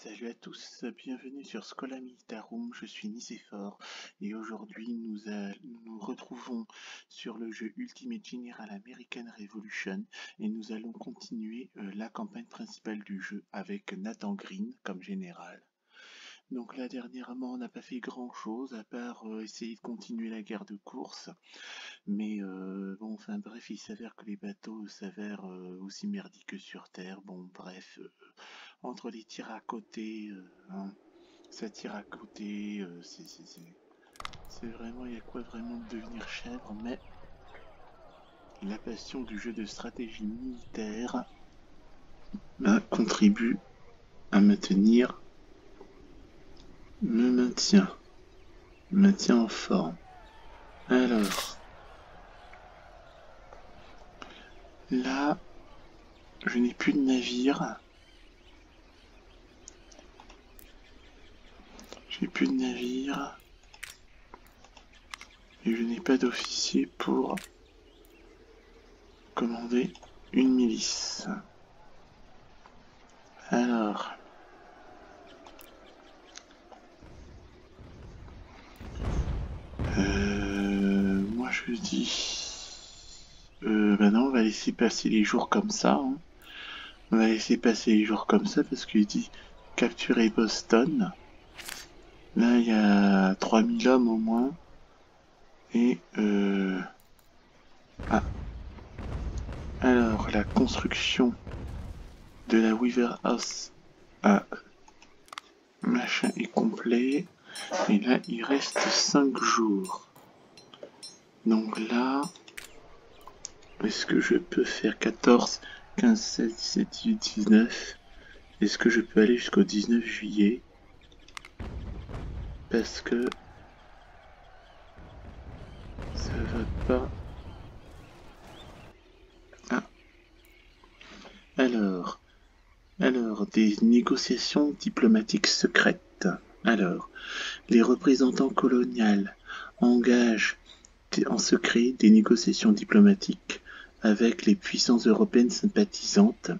Salut à tous, bienvenue sur Schola Militarum, je suis Nicéphore et aujourd'hui nous retrouvons sur le jeu Ultimate General American Revolution et nous allons continuer la campagne principale du jeu avec Nathan Green comme général. Donc là dernièrement on n'a pas fait grand chose à part essayer de continuer la guerre de course, mais bon enfin bref il s'avère que les bateaux s'avèrent aussi merdiques que sur Terre, bon bref entre les tirs à côté, hein, ça tire à côté, c'est vraiment, il y a quoi vraiment de devenir chèvre, mais la passion du jeu de stratégie militaire contribue à me maintient en forme. Alors, là, je n'ai plus de navire. J'ai plus de navire. Et je n'ai pas d'officier pour commander une milice. Alors, moi je dis, bah non, on va laisser passer les jours comme ça. Hein. On va laisser passer les jours comme ça parce qu'il dit capturer Boston. Là, il y a 3000 hommes au moins. Et ah, alors la construction de la Weaver House machin est complet. Et là, il reste 5 jours. Donc là, est-ce que je peux faire 14, 15, 16, 17, 18, 19? Est-ce que je peux aller jusqu'au 19 juillet? Parce que ça va pas. Ah, alors, des négociations diplomatiques secrètes. Alors, les représentants coloniaux engagent en secret des négociations diplomatiques avec les puissances européennes sympathisantes,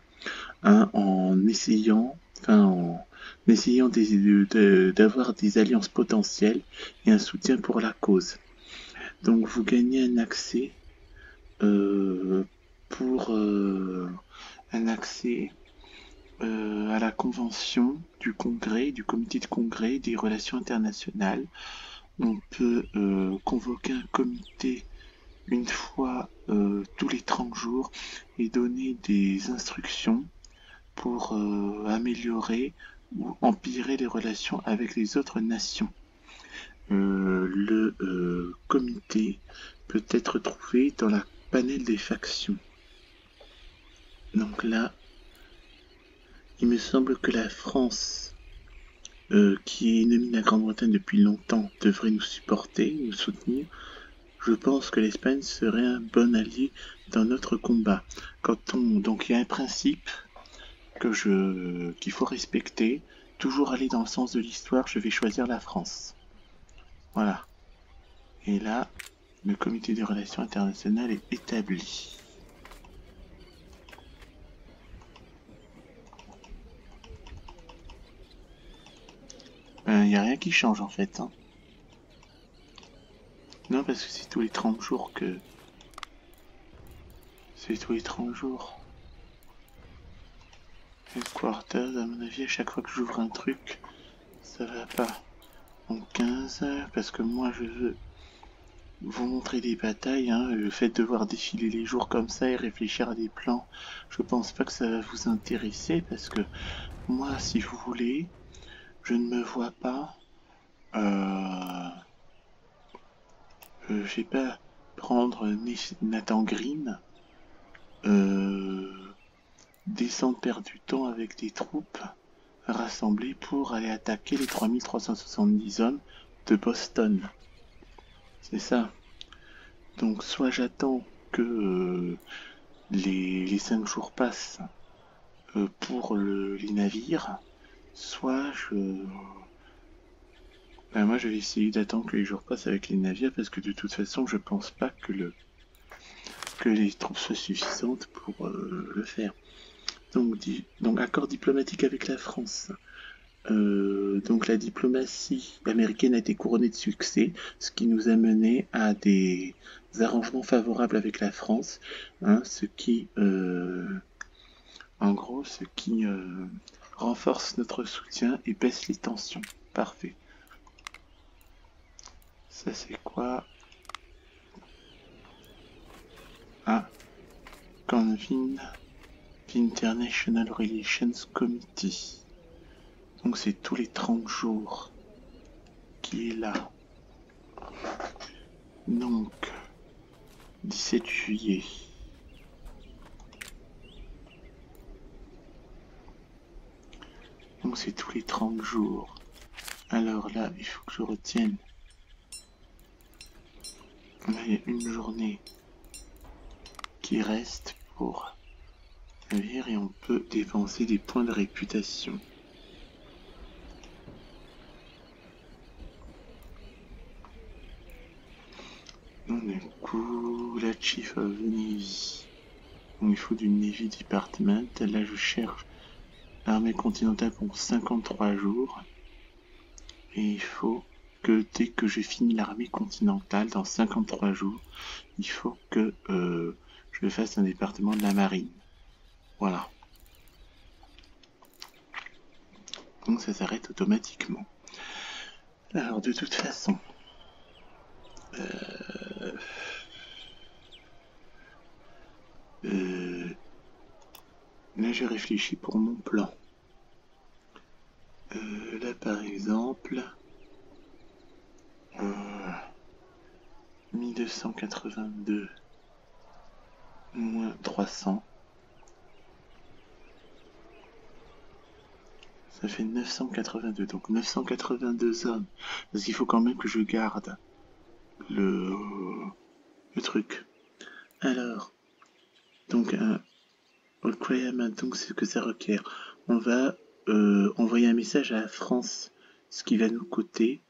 hein, en essayant d'avoir des alliances potentielles et un soutien pour la cause. Donc vous gagnez un accès pour un accès à la convention du congrès, du comité de congrès des relations internationales. On peut convoquer un comité une fois tous les 30 jours et donner des instructions pour améliorer ou empirer les relations avec les autres nations. Le comité peut être trouvé dans la panel des factions. Donc là, il me semble que la France, qui est ennemie de la Grande-Bretagne depuis longtemps, devrait nous supporter, nous soutenir. Je pense que l'Espagne serait un bon allié dans notre combat. Donc il y a un principe qu'il faut respecter. Toujours aller dans le sens de l'histoire, je vais choisir la France. Voilà. Et là, le comité des relations internationales est établi. Il n'y a rien qui change en fait. Hein. Non, parce que c'est tous les 30 jours que... C'est tous les 30 jours. Headquarters, à mon avis, à chaque fois que j'ouvre un truc, ça va pas. Donc 15, parce que moi je veux vous montrer des batailles, hein. Le fait de voir défiler les jours comme ça et réfléchir à des plans, je pense pas que ça va vous intéresser, parce que moi, si vous voulez, je ne me vois pas... je vais pas prendre Nathan Green, descendre perdre du temps avec des troupes rassemblées pour aller attaquer les 3370 hommes de Boston. C'est ça. Donc soit j'attends que les 5 jours passent pour les navires, soit moi je vais essayer d'attendre que les jours passent avec les navires parce que de toute façon je pense pas que les troupes soient suffisantes pour le faire. Donc accord diplomatique avec la France. Donc la diplomatie américaine a été couronnée de succès, ce qui nous a mené à des arrangements favorables avec la France, hein, en gros, ce qui renforce notre soutien et baisse les tensions. Parfait. Ça c'est quoi? Ah, Convene the International Relations Committee. Donc c'est tous les 30 jours qui est là. Donc, 17 juillet. Donc c'est tous les 30 jours. Alors là, il faut que je retienne. Là, il y a une journée qui reste pour navire et on peut dépenser des points de réputation. Donc du coup, la Chief of Navy. Donc il faut du Navy Department. Là, je cherche l'armée continentale pour 53 jours. Et il faut que dès que j'ai fini l'armée continentale, dans 53 jours, il faut que je fasse un département de la marine. Voilà. Donc ça s'arrête automatiquement. Alors de toute façon, là j'ai réfléchi pour mon plan. Là par exemple, 1282 moins 300, ça fait 982, donc 982 hommes, parce qu'il faut quand même que je garde le truc. Alors, donc un requirement, donc c'est ce que ça requiert. On va envoyer un message à la France, ce qui va nous coûter,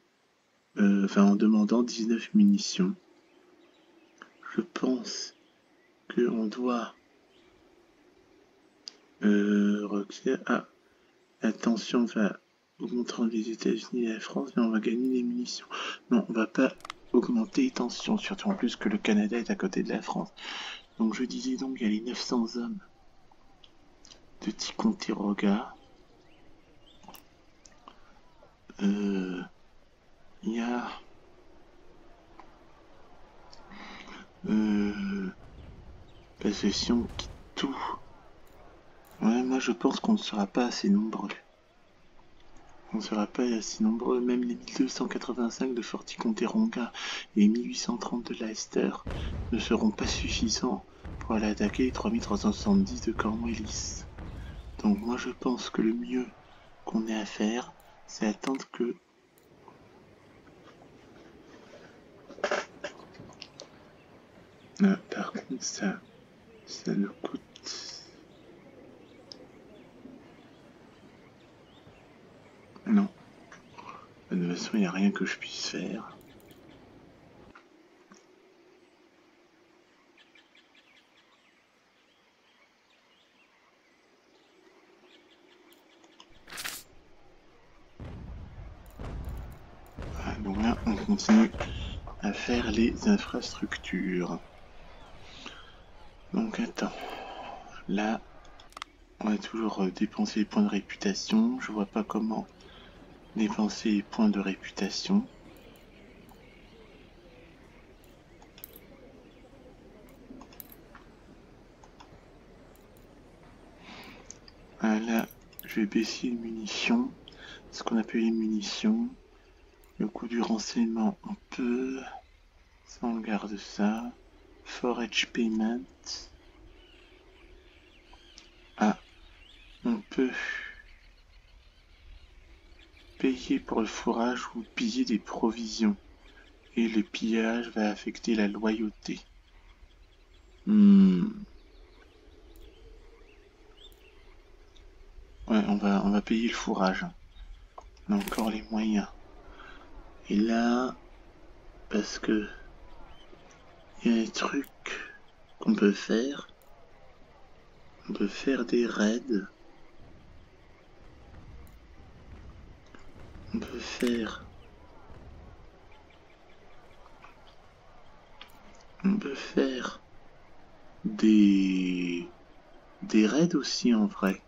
en demandant 19 munitions. Je pense qu'on doit la tension va augmenter entre les États-Unis et la France, mais on va gagner des munitions. Non, on va pas augmenter les tensions, surtout en plus que le Canada est à côté de la France. Donc je disais donc il y a les 900 hommes de Ticonderoga. Il y a parce que si on quitte tout, ouais, moi je pense qu'on ne sera pas assez nombreux. On ne sera pas assez nombreux, même les 1285 de Fort Ticonderoga et 1830 de Leicester ne seront pas suffisants pour aller attaquer les 3370 de Cornwallis. Donc moi je pense que le mieux qu'on ait à faire, c'est attendre que par contre ça nous coûte. Non. De toute façon, il n'y a rien que je puisse faire. Voilà, donc là, on continue à faire les infrastructures. Donc attends. Là, on va toujours dépenser les points de réputation. Je vois pas comment dépenser les points de réputation. Là, je vais baisser les munitions. Ce qu'on appelle les munitions. Le coût du renseignement, on peut. Ça, on garde ça. Forage payment. Ah, on peut payer pour le fourrage ou piller des provisions. Et le pillage va affecter la loyauté. Ouais, on va payer le fourrage. On a encore les moyens. Et là, parce que il y a des trucs qu'on peut faire. On peut faire des raids. On peut faire... On peut faire des raids aussi en vrai.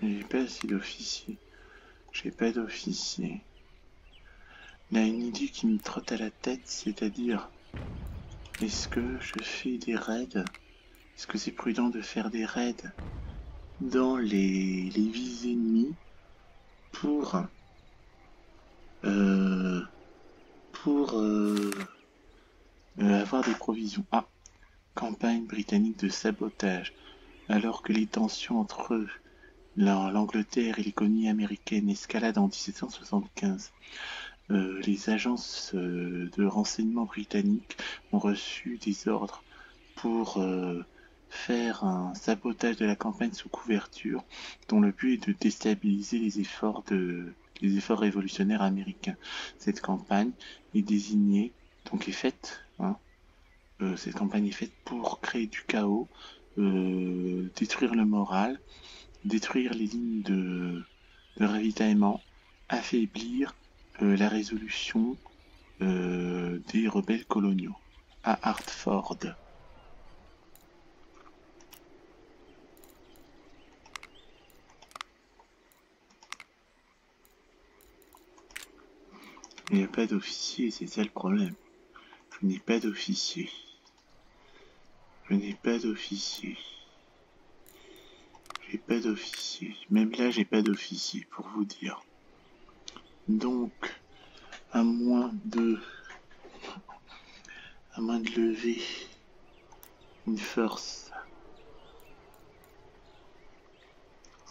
Mais j'ai pas assez d'officiers. J'ai pas d'officiers. Là, une idée qui me trotte à la tête, c'est-à-dire, est-ce que je fais des raids? Est-ce que c'est prudent de faire des raids dans les vies ennemies pour avoir des provisions? Ah, campagne britannique de sabotage. Alors que les tensions entre l'Angleterre et l'économie américaine escaladent en 1775, les agences de renseignement britanniques ont reçu des ordres pour faire un sabotage de la campagne sous couverture, dont le but est de déstabiliser les efforts révolutionnaires américains. Cette campagne est désignée, donc est faite, cette campagne est faite pour créer du chaos, détruire le moral, détruire les lignes de ravitaillement, affaiblir la résolution des rebelles coloniaux à Hartford. Il n'y a pas d'officier, c'est ça le problème. Je n'ai pas d'officier. Je n'ai pas d'officier. J'ai pas d'officier. Même là, j'ai pas d'officier, pour vous dire. Donc, à moins de lever une force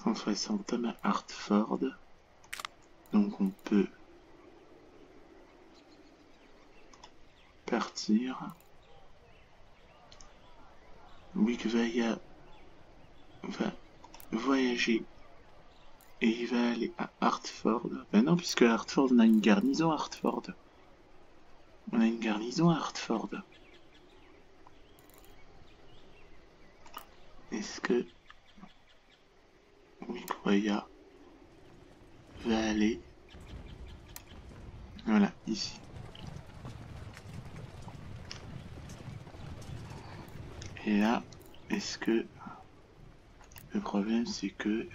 160 hommes à Hartford, donc on peut partir. Wikvaya va voyager et il va aller à Hartford. Ben non, puisque à Hartford, on a une garnison à Hartford. On a une garnison à Hartford. Est-ce que Wikvaya va aller... Voilà, ici. Et là, est-ce que... Le problème, c'est que...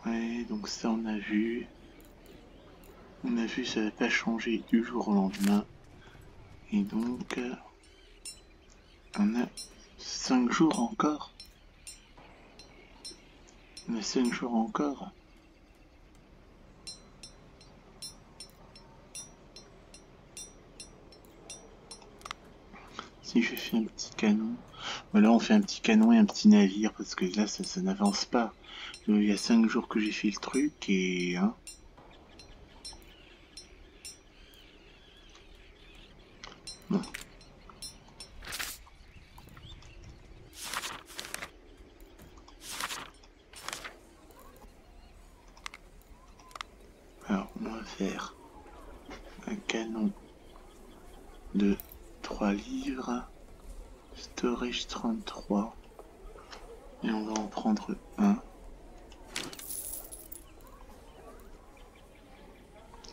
Ouais, donc ça, on a vu... On a vu, ça va pas changer du jour au lendemain. Et donc... On a 5 jours encore. On a 5 jours encore. Si je fais un petit canon... Voilà, on fait un petit canon et un petit navire, parce que là, ça n'avance pas. Il y a 5 jours que j'ai fait le truc, et... Hein, bon. Alors, on va faire un canon de 3 livres, storage 33, et on va en prendre un.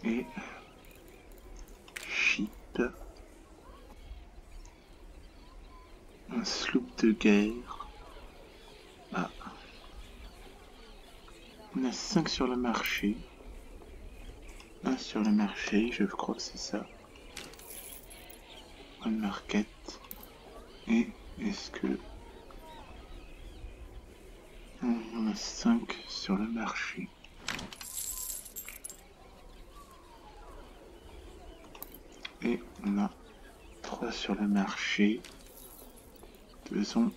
Et ship, un sloop de guerre. Ah. On a 5 sur le marché. Un sur le marché, je crois que c'est ça. On market. Et est-ce que... On a 5 sur le marché. Et on a 3 sur le marché. Faisons.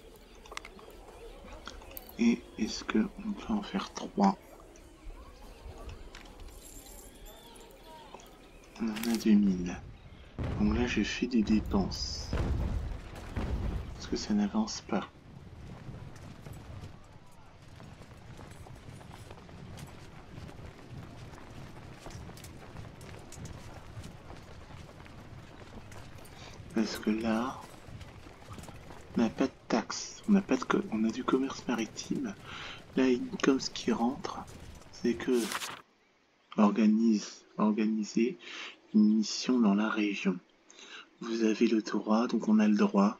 Et est-ce qu'on peut en faire 3? On en a 2000. Donc là, j'ai fait des dépenses. Parce que ça n'avance pas. Parce que là, on n'a pas de taxes. On n'a pas de on a du commerce maritime. Là, comme ce qui rentre, c'est que organiser une mission dans la région. Vous avez le droit, donc on a le droit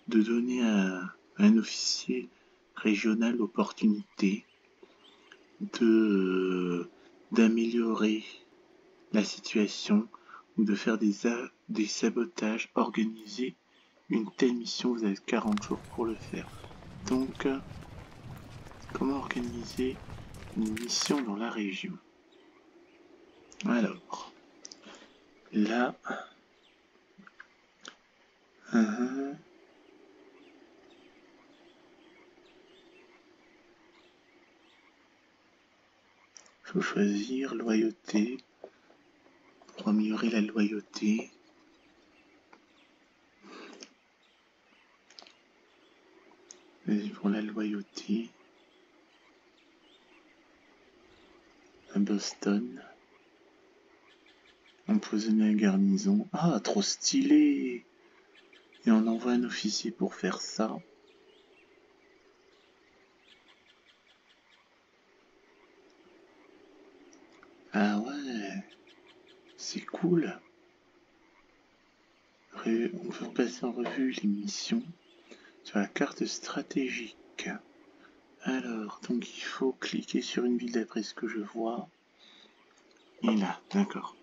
de donner à un officier régional l'opportunité d'améliorer la situation ou de faire des sabotages, organiser une telle mission. Vous avez 40 jours pour le faire. Donc, comment organiser une mission dans la région? Alors, là, faut choisir loyauté pour améliorer la loyauté. Vas-y pour la loyauté. À Boston. Empoisonner la garnison. Ah, trop stylé! Et on envoie un officier pour faire ça. Ah ouais, c'est cool. On peut passer en revue les missions sur la carte stratégique. Alors, donc il faut cliquer sur une ville d'après ce que je vois. Et là, d'accord.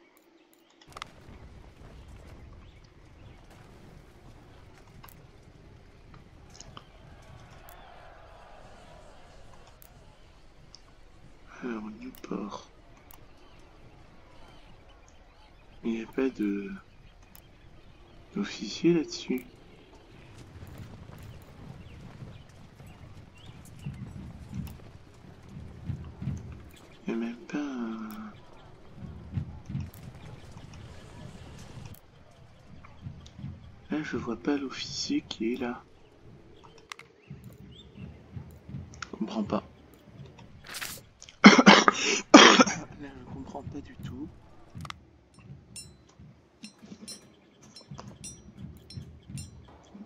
Alors, Newport. Il n'y a pas d'officier là-dessus. Il n'y a même pas un... Là, je vois pas l'officier qui est là. Je comprends pas. Là, je comprends pas du tout.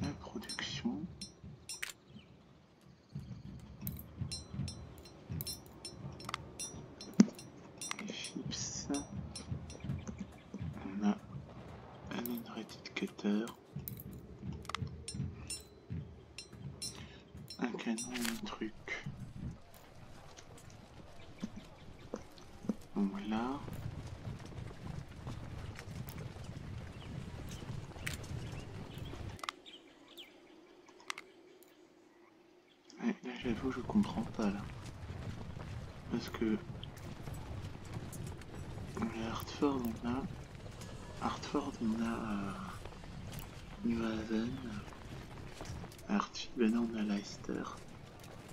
La production. Les chips. On a un unrated cutter. Un canon et un truc. Voilà. Ouais, là j'avoue je comprends pas là. Parce que à Hartford on a New Haven. À Hartfield, ben non, on a Leicester.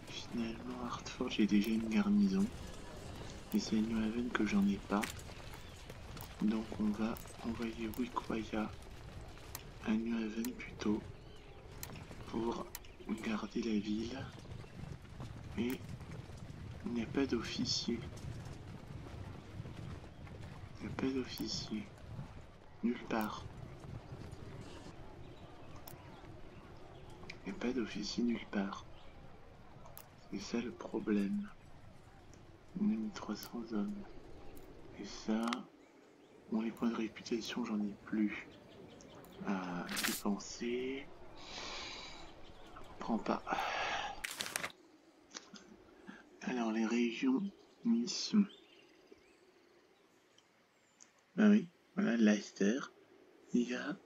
Finalement Hartford j'ai déjà une garnison. Et c'est à New Haven que j'en ai pas. Donc on va envoyer Wickwaya à New Haven plutôt pour garder la ville. Et il n'y a pas d'officier. Il n'y a pas d'officier. Nulle part. Il n'y a pas d'officier nulle part. C'est ça le problème. On a mis 300 hommes. Et ça... Bon, les points de réputation, j'en ai plus à dépenser. Prends pas. Alors, les régions, missions. Ben oui, voilà, Leicester. Il y a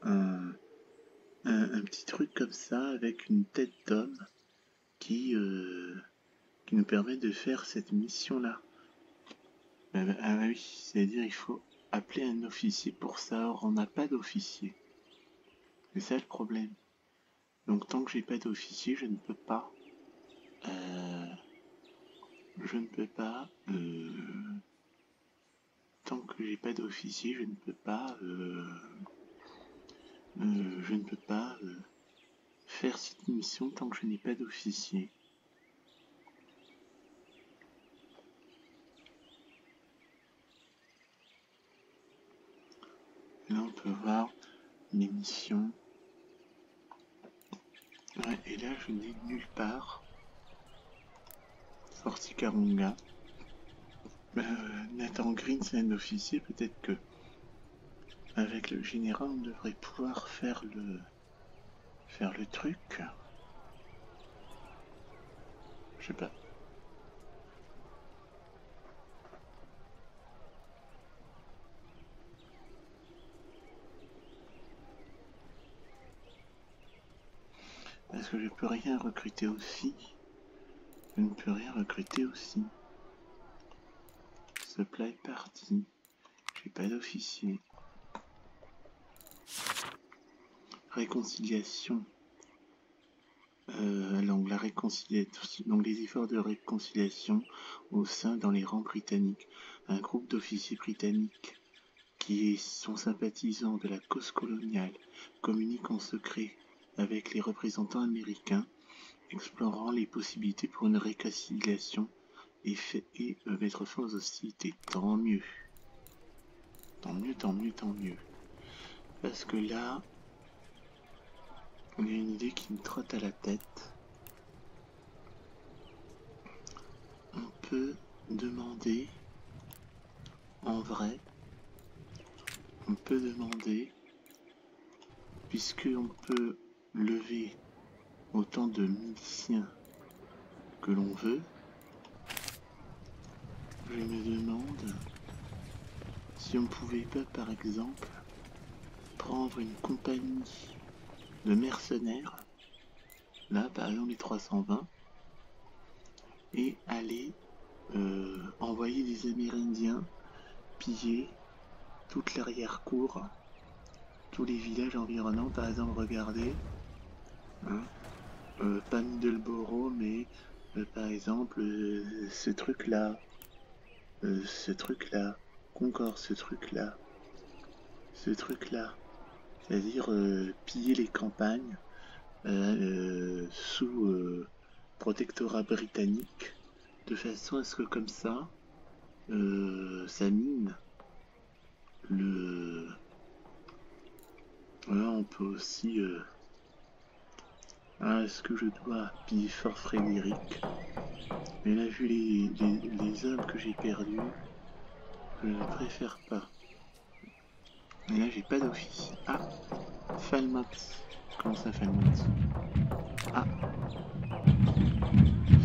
un petit truc comme ça avec une tête d'homme qui nous permet de faire cette mission-là. Ah oui, c'est-à-dire il faut appeler un officier pour ça. Or, on n'a pas d'officier. C'est ça le problème. Donc tant que j'ai pas d'officier, je ne peux pas. Tant que j'ai pas d'officier, je ne peux pas. Je ne peux pas faire cette mission tant que je n'ai pas d'officier. Là, on peut voir les missions. Ouais, et là, je n'ai nulle part. Sorti Karunga. Nathan Green, c'est un officier, peut-être que avec le général, on devrait pouvoir faire le truc. Je sais pas. Est-ce que je peux rien recruter aussi? Je ne peux rien recruter aussi. Supply party. J'ai pas d'officier. Réconciliation. Donc la réconciliation, donc les efforts de réconciliation au sein dans les rangs britanniques. Un groupe d'officiers britanniques qui sont sympathisants de la cause coloniale communiquent en secret avec les représentants américains, explorant les possibilités pour une réconciliation et mettre fin aux hostilités. Tant mieux. Tant mieux, tant mieux, tant mieux. Parce que là, il y a une idée qui me trotte à la tête. On peut demander, en vrai, on peut demander, puisqu'on peut lever autant de miliciens que l'on veut, je me demande si on pouvait pas, par exemple, prendre une compagnie de mercenaires, là par exemple les 320, et aller envoyer des Amérindiens piller toute l'arrière-cour, tous les villages environnants. Par exemple, regardez, hein, pas Middleborough, mais par exemple ce truc-là, Concorde, ce truc-là, c'est-à-dire piller les campagnes sous protectorat britannique, de façon à ce que comme ça, ça mine le... Voilà, on peut aussi... est-ce que je dois piller Fort Frédéric? Mais là, vu les hommes que j'ai perdus, je ne préfère pas. Et là, j'ai pas d'office. Ah, Falmouth. Comment ça, Falmouth? Ah,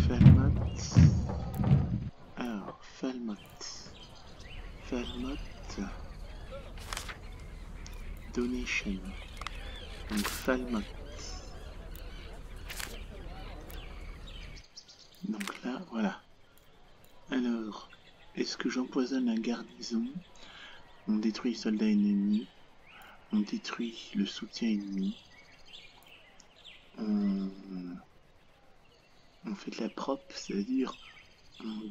Falmouth. Alors, Falmouth. Donation. Donc, Falmouth. Donc là, voilà. Alors, est-ce que j'empoisonne la garnison? On détruit les soldats ennemis. On détruit le soutien ennemi. On fait de la prop, c'est-à-dire on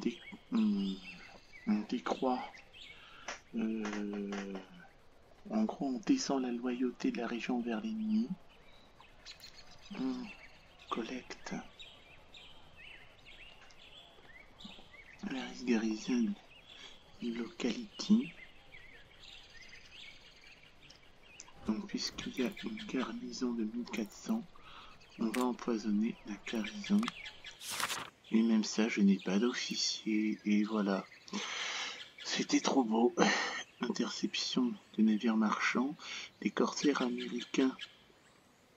décroît. En gros, on descend la loyauté de la région vers l'ennemi. On collecte la garrison locality. Donc, puisqu'il y a une garnison de 1400, on va empoisonner la garnison. Et même ça, je n'ai pas d'officier. Et voilà. C'était trop beau. Interception de navires marchands. Les corsaires américains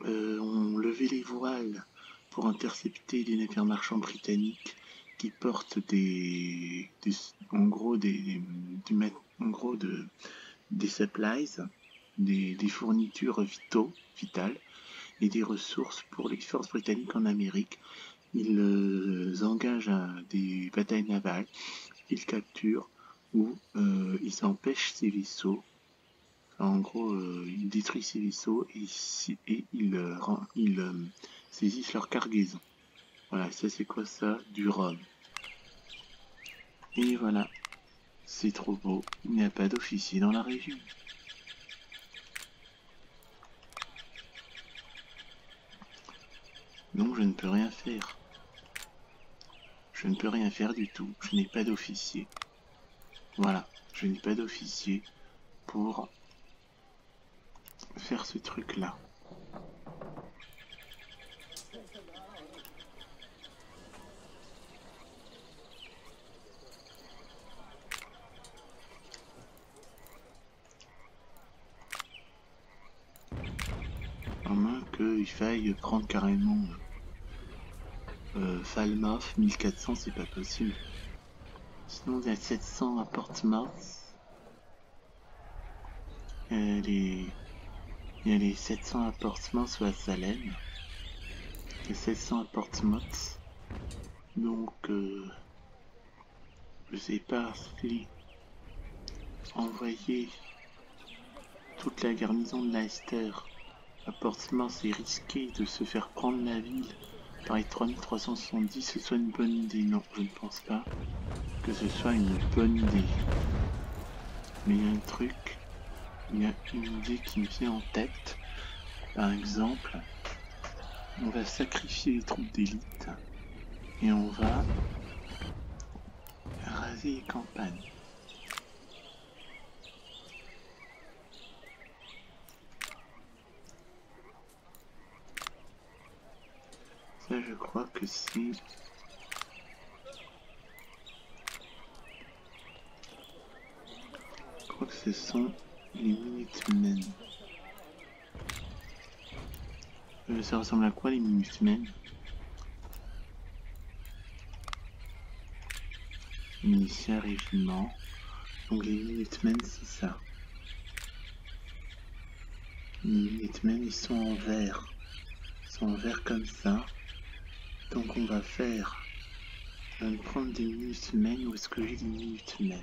ont levé les voiles pour intercepter les navires marchands britanniques qui portent des supplies, des fournitures vitales et des ressources pour les forces britanniques en Amérique. Ils engagent des batailles navales, ils capturent ou ils empêchent ces vaisseaux. En gros, ils détruisent ces vaisseaux et ils saisissent leur cargaison. Voilà, ça c'est quoi ça? Du rhum. Et voilà, c'est trop beau. Il n'y a pas d'officier dans la région. Donc je ne peux rien faire. Je ne peux rien faire du tout. Je n'ai pas d'officier. Voilà, je n'ai pas d'officier pour faire ce truc-là. faille prendre carrément Falmouth 1400, c'est pas possible. Sinon il y a 700 à Portsmouth. Il y a les 700 à Portsmouth ou à Salem. Les 700 à Portsmouth. Donc je sais pas si envoyer toute la garnison de Leicester à Portsmouth, c'est risqué de se faire prendre la ville par les 3370, ce soit une bonne idée. Non, je ne pense pas que ce soit une bonne idée. Mais il y a un truc, il y a une idée qui me vient en tête. Par exemple, on va sacrifier les troupes d'élite et on va raser les campagnes. Ça, je crois que c'est... Je crois que ce sont les Minutemen. Ça ressemble à quoi les Minutemen? Militia, régiment. Donc les Minutemen, c'est ça. Les Minutemen, ils sont en vert. Ils sont en vert comme ça. Donc on va faire... On va prendre des Minutemen. Où est-ce que j'ai des Minutemen?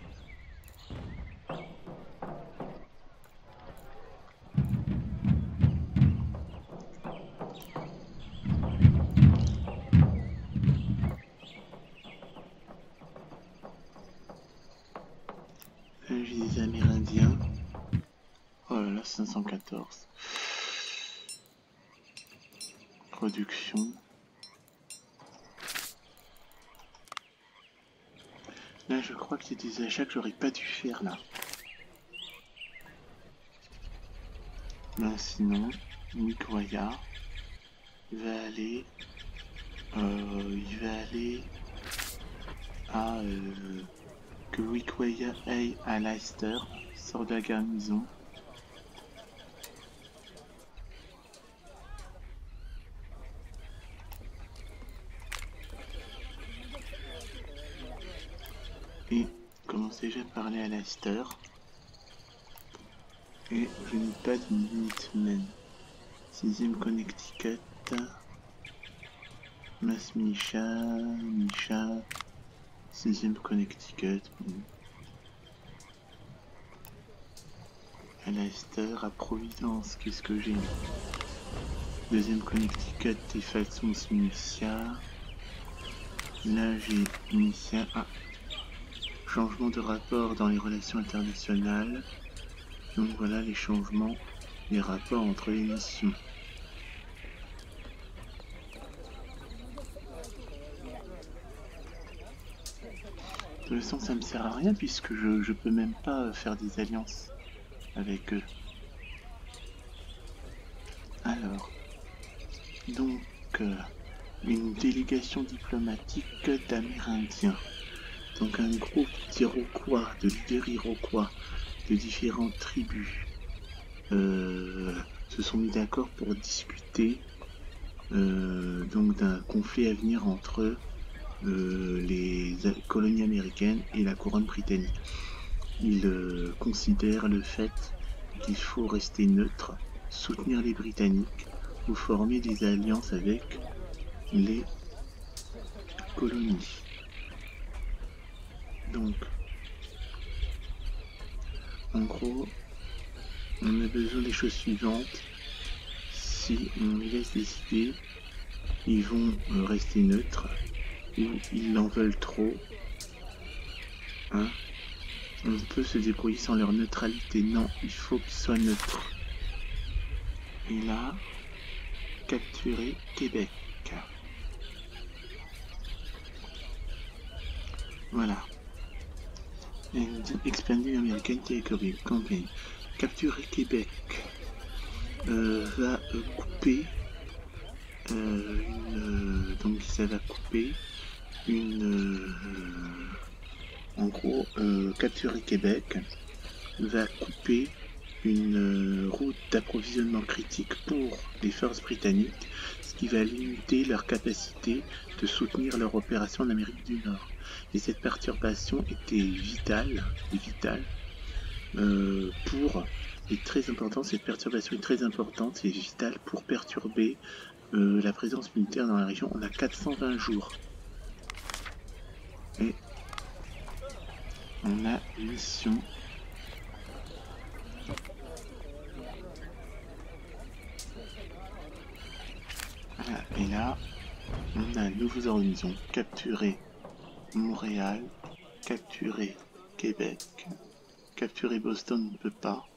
J'ai des Amérindiens. Oh là là, 514. Production. Là, je crois qu'il y a des achats que j'aurais pas dû faire là. Ben sinon, Wikoya va aller, il va aller à que Wikoya aille à Leicester, sort de la garnison. Et commence déjà à parler à Leicester. Et je n'ai pas de Minutemen. 6ème Connecticut. Mass Militia. 6ème Connecticut. À Leicester, à Providence, qu'est-ce que j'ai? 2ème Connecticut et Falmouth Militia. Là j'ai Militia. Ah. Changement de rapport dans les relations internationales. Donc voilà les changements, les rapports entre les nations. De toute façon ça me sert à rien puisque je peux même pas faire des alliances avec eux. Alors, donc une délégation diplomatique d'Amérindiens. Donc un groupe d'Iroquois, de leaders Iroquois de différentes tribus se sont mis d'accord pour discuter donc d'un conflit à venir entre les colonies américaines et la couronne britannique. Ils considèrent le fait qu'il faut rester neutre, soutenir les Britanniques ou former des alliances avec les colonies. Donc, en gros, on a besoin des choses suivantes. Si on les laisse décider, ils vont rester neutres ou ils en veulent trop. Hein? On peut se débrouiller sans leur neutralité. Non, il faut qu'ils soient neutres. Et là, capturer Québec. Voilà. Expanding American Territory Campaign. Capturer Québec va couper donc ça va couper une en gros capturer Québec va couper une route d'approvisionnement critique pour les forces britanniques, ce qui va limiter leur capacité de soutenir leur opération en Amérique du Nord. Et cette perturbation était vitale, est très importante, cette perturbation est très importante et vitale pour perturber la présence militaire dans la région. On a 420 jours. Et on a mission. Voilà. Et là, on a nouveaux horizons. Capturer Montréal, capturer Québec, capturer Boston, on ne peut pas.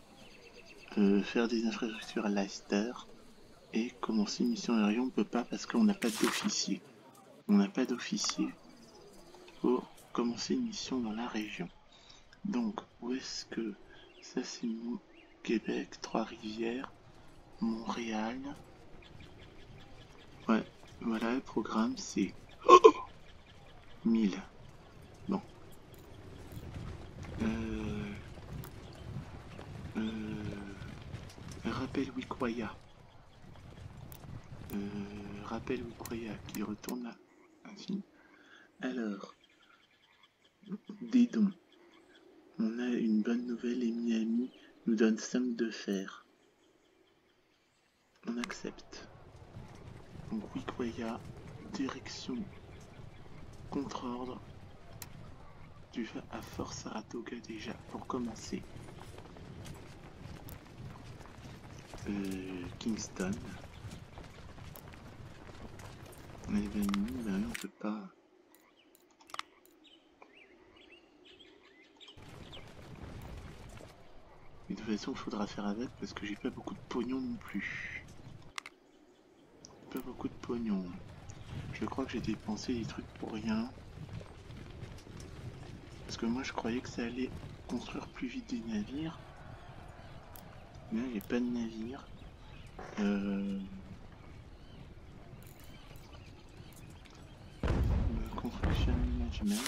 Faire des infrastructures à Leicester. Et commencer une mission aérienne, on ne peut pas parce qu'on n'a pas d'officier. On n'a pas d'officier pour commencer une mission dans la région. Donc, où est-ce que... Ça, c'est Québec, Trois-Rivières, Montréal. Ouais, voilà, le programme, c'est 1000. Bon. Rappel Wikoya. Rappel Wikoya qui retourne là. Ainsi. Alors, des dons. On a une bonne nouvelle et Miami nous donne 5 de fer. On accepte. Donc Wikoya, direction, contre-ordre. Tu vas à Fort Saratoga déjà pour commencer. Kingston. Albany, ben on peut pas. Mais de toute façon, il faudra faire avec parce que j'ai pas beaucoup de pognon non plus. Pas beaucoup de pognon. Je crois que j'ai dépensé des trucs pour rien. Parce que moi, je croyais que ça allait construire plus vite des navires. Mais là, il n'y a pas de navires. Construction management.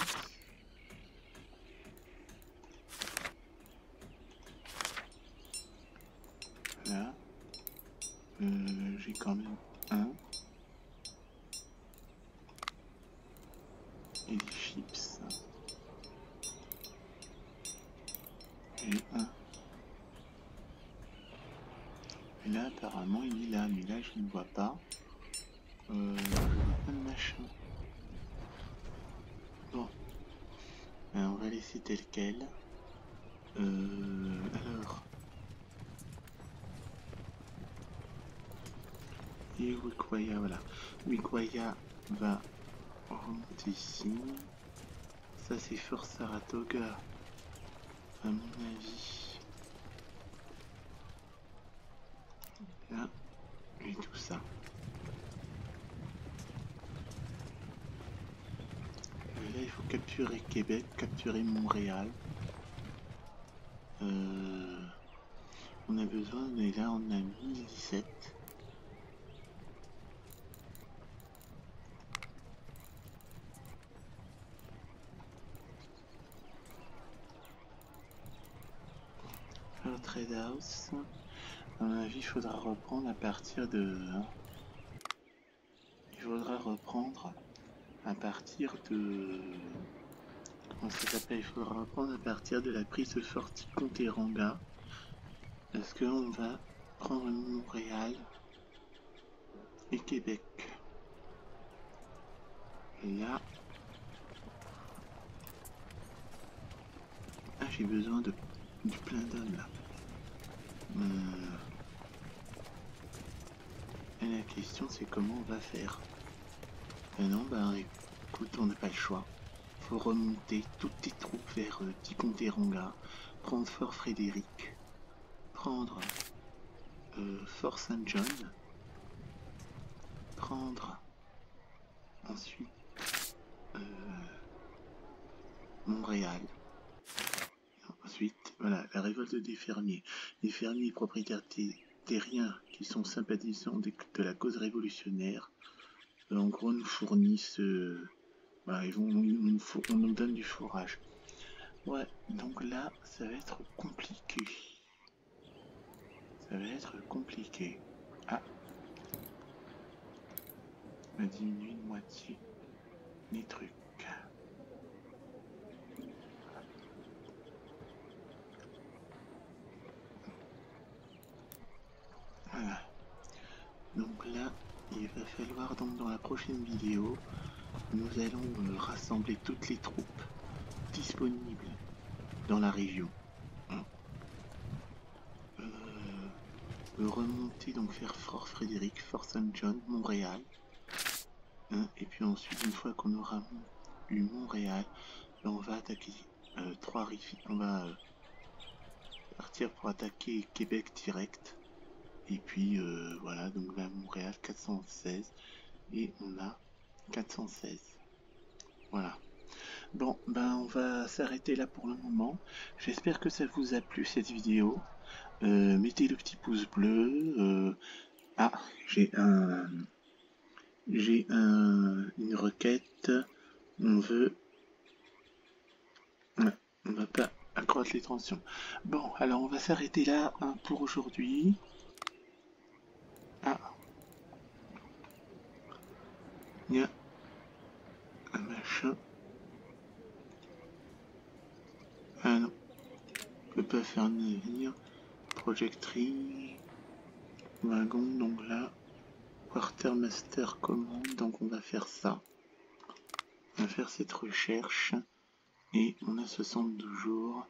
Là. J'ai quand même un. Et des chips. J'ai un. Et là, apparemment, il est là. Mais là, je ne le vois pas. Je vois pas de machin. Bon. On va laisser tel quel. Alors. Et Wikoya, voilà. Wikoya va remonter ici. Ça, c'est Fort Saratoga. À mon avis. Là. Et tout ça. Et là, il faut capturer Québec, capturer Montréal. On a besoin, mais là, on a 1017. Trade House. À mon avis, il faudra reprendre à partir de... Il faudra reprendre à partir de... Comment ça s'appelle? Il faudra reprendre à partir de la prise de Fort Ticonderoga. Parce qu'on va prendre Montréal et Québec. Et là... Ah, j'ai besoin du plein d'hommes là. Et la question c'est comment on va faire. Ben non, bah écoute, on n'a pas le choix. Faut remonter toutes tes troupes vers Ticonderoga, prendre Fort Frédéric, prendre Fort Saint-John, prendre ensuite Montréal. Ensuite, voilà, la révolte des fermiers. Les fermiers propriétaires terriens qui sont sympathisants de la cause révolutionnaire, en gros, nous fournissent... bah, on nous donne du fourrage. Ouais, donc là, ça va être compliqué. Ça va être compliqué. Ah, on a diminué de moitié les trucs. Voilà. Donc là, il va falloir donc dans la prochaine vidéo, nous allons rassembler toutes les troupes disponibles dans la région. Remonter, donc faire Fort Frédéric, Fort St. John, Montréal. Et puis ensuite, une fois qu'on aura eu Montréal, ben on va attaquer Trois-Rivières. On va partir pour attaquer Québec direct. Et puis voilà, donc là Montréal 416 et on a 416. Voilà. Bon, ben on va s'arrêter là pour le moment. J'espère que ça vous a plu cette vidéo. Mettez le petit pouce bleu. Ah, j'ai une requête. On va pas accroître les tensions. Bon, alors on va s'arrêter là pour aujourd'hui. Ah, il y a un machin. Ah non, je peux pas faire navire. Projectile. Wagon, donc là. Quartermaster commande, donc on va faire ça. On va faire cette recherche. Et on a 72 jours.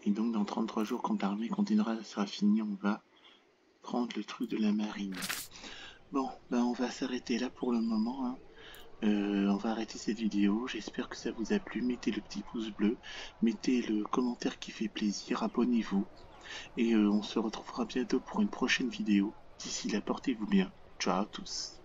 Et donc dans 33 jours, quand l'armée continuera, sera finie, on va prendre le truc de la marine. Bon, ben on va s'arrêter là pour le moment. Hein. On va arrêter cette vidéo. J'espère que ça vous a plu. Mettez le petit pouce bleu. Mettez le commentaire qui fait plaisir. Abonnez-vous. Et on se retrouvera bientôt pour une prochaine vidéo. D'ici là, portez-vous bien. Ciao à tous.